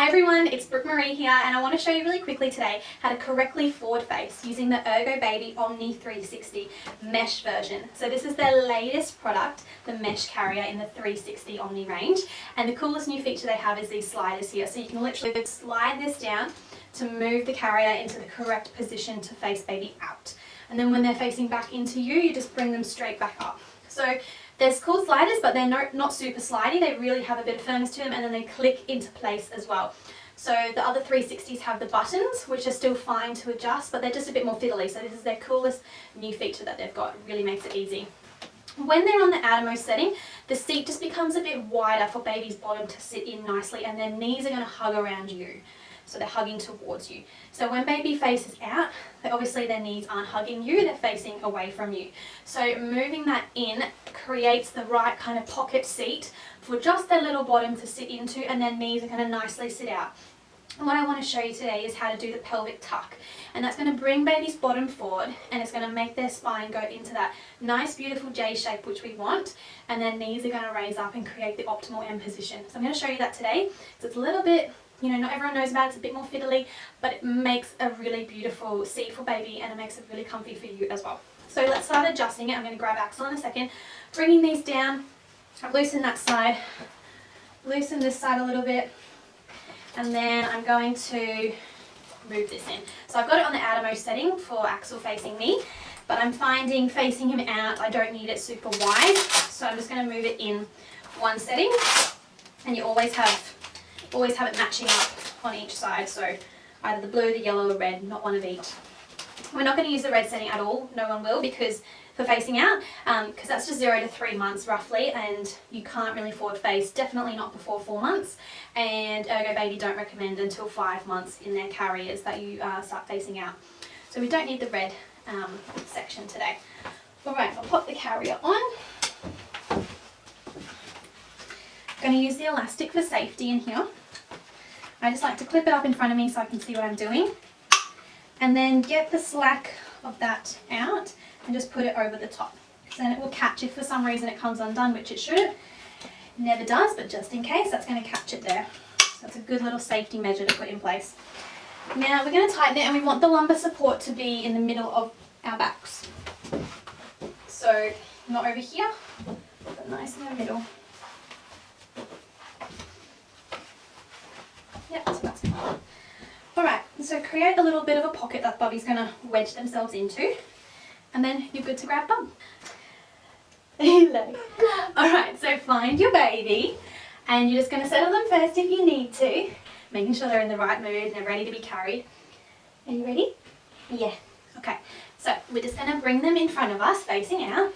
Hi everyone, it's Brooke Maree here, and I want to show you really quickly today how to correctly forward face using the Ergobaby Omni 360 mesh version. So this is their latest product, the mesh carrier in the 360 Omni range, and the coolest new feature they have is these sliders here. So you can literally slide this down to move the carrier into the correct position to face baby out. And then when they're facing back into you, you just bring them straight back up. So there's cool sliders, but they're not super slidey. They really have a bit of firmness to them, and then they click into place as well. So the other 360s have the buttons, which are still fine to adjust, but they're just a bit more fiddly. So this is their coolest new feature that they've got. It really makes it easy. When they're on the outermost setting, the seat just becomes a bit wider for baby's bottom to sit in nicely, and their knees are going to hug around you. So they're hugging towards you. So when baby faces out, obviously their knees aren't hugging you, they're facing away from you. So moving that in creates the right kind of pocket seat for just their little bottom to sit into, and their knees are going to nicely sit out. And what I want to show you today is how to do the pelvic tuck. And that's going to bring baby's bottom forward, and it's going to make their spine go into that nice beautiful J shape which we want, and their knees are going to raise up and create the optimal M position. So I'm going to show you that today. So it's a little bit, you know, not everyone knows about it, it's a bit more fiddly, but it makes a really beautiful seat for baby, and it makes it really comfy for you as well. So let's start adjusting it. I'm going to grab Axel in a second, bringing these down, loosen that side, loosen this side a little bit, and then I'm going to move this in. So I've got it on the outermost setting for Axel facing me, but I'm finding facing him out, I don't need it super wide, so I'm just going to move it in one setting, and you always have it matching up on each side, so either the blue, the yellow or red, not one of each. We're not going to use the red setting at all, no one will, because for facing out, because that's just 0 to 3 months roughly, and you can't really forward face, definitely not before 4 months, and Ergobaby don't recommend until 5 months in their carriers that you start facing out. So we don't need the red section today. Alright, I'll pop the carrier on. I'm going to use the elastic for safety in here. I just like to clip it up in front of me so I can see what I'm doing, and then get the slack of that out and just put it over the top. Then it will catch if for some reason it comes undone, which it shouldn't. It never does, but just in case, that's going to catch it there. So that's a good little safety measure to put in place. Now we're going to tighten it, and we want the lumbar support to be in the middle of our backs. So not over here, but nice in the middle. Yep, so that's good. Alright, so create a little bit of a pocket that Bubby's going to wedge themselves into, and then you're good to grab Bub. Alright, so find your baby, and you're just going to settle them first if you need to, making sure they're in the right mood and they're ready to be carried. Are you ready? Yeah. Okay, so we're just going to bring them in front of us, facing out,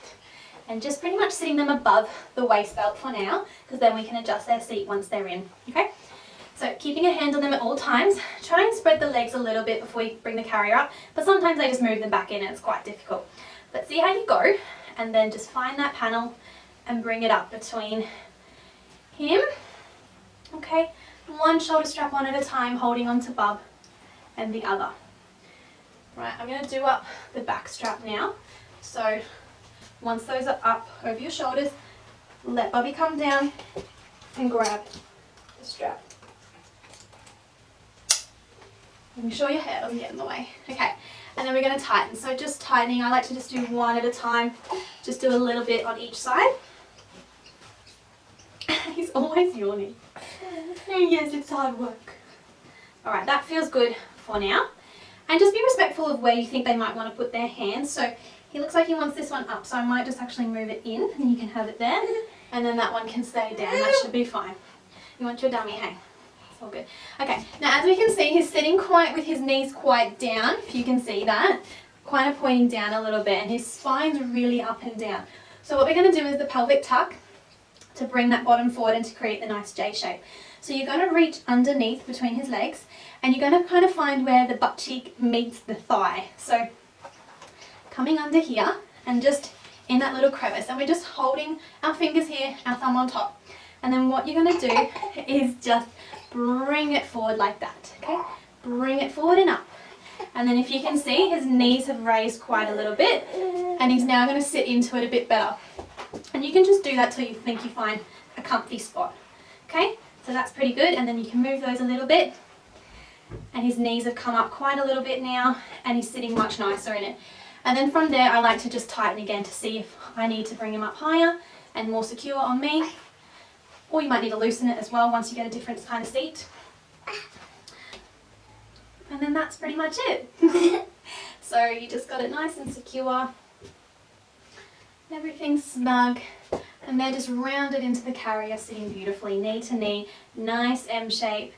and just pretty much sitting them above the waist belt for now, because then we can adjust their seat once they're in. Okay? So keeping a hand on them at all times. Try and spread the legs a little bit before you bring the carrier up, but sometimes they just move them back in and it's quite difficult. But see how you go, and then just find that panel and bring it up between him. Okay, one shoulder strap on at a time, holding on to Bub, and the other. Right, I'm going to do up the back strap now. So once those are up over your shoulders, let Bubby come down and grab the strap. Make sure your hair doesn't get in the way. Okay, and then we're going to tighten. So just tightening, I like to just do one at a time. Just do a little bit on each side. He's always yawning. Yes, it's hard work. Alright, that feels good for now. And just be respectful of where you think they might want to put their hands. So he looks like he wants this one up, so I might just actually move it in, and you can have it there. And then that one can stay down. That should be fine. You want your dummy, hey? All good. Okay, now as we can see, he's sitting quite with his knees quite down, if you can see that, kind of pointing down a little bit, and his spine's really up and down. So what we're going to do is the pelvic tuck to bring that bottom forward and to create the nice J shape. So you're going to reach underneath between his legs, and you're going to kind of find where the butt cheek meets the thigh. So coming under here and just in that little crevice, and we're just holding our fingers here, our thumb on top. And then what you're going to do is just bring it forward like that, okay? Bring it forward and up. And then if you can see, his knees have raised quite a little bit, and he's now going to sit into it a bit better. And you can just do that till you think you find a comfy spot, okay? So that's pretty good, and then you can move those a little bit. And his knees have come up quite a little bit now, and he's sitting much nicer in it. And then from there, I like to just tighten again to see if I need to bring him up higher and more secure on me. Or you might need to loosen it as well once you get a different kind of seat. And then that's pretty much it. So you just got it nice and secure. Everything's snug. And they're just rounded into the carrier, sitting beautifully, knee to knee, nice M shape.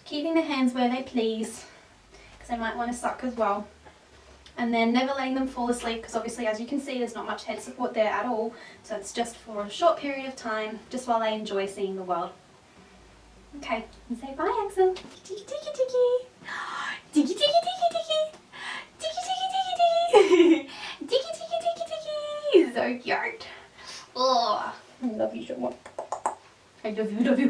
Keeping the hands where they please, because they might want to suck as well. And then never letting them fall asleep, because obviously, as you can see, there's not much head support there at all. So it's just for a short period of time, just while they enjoy seeing the world. Okay, and say bye, Axel. Tiki tiki tiki. Tiki tiki tiki tiki. Tiki tiki tiki tiki. Tiki tiki tiki tiki. So cute. Oh, I love you so much. I love you, love you.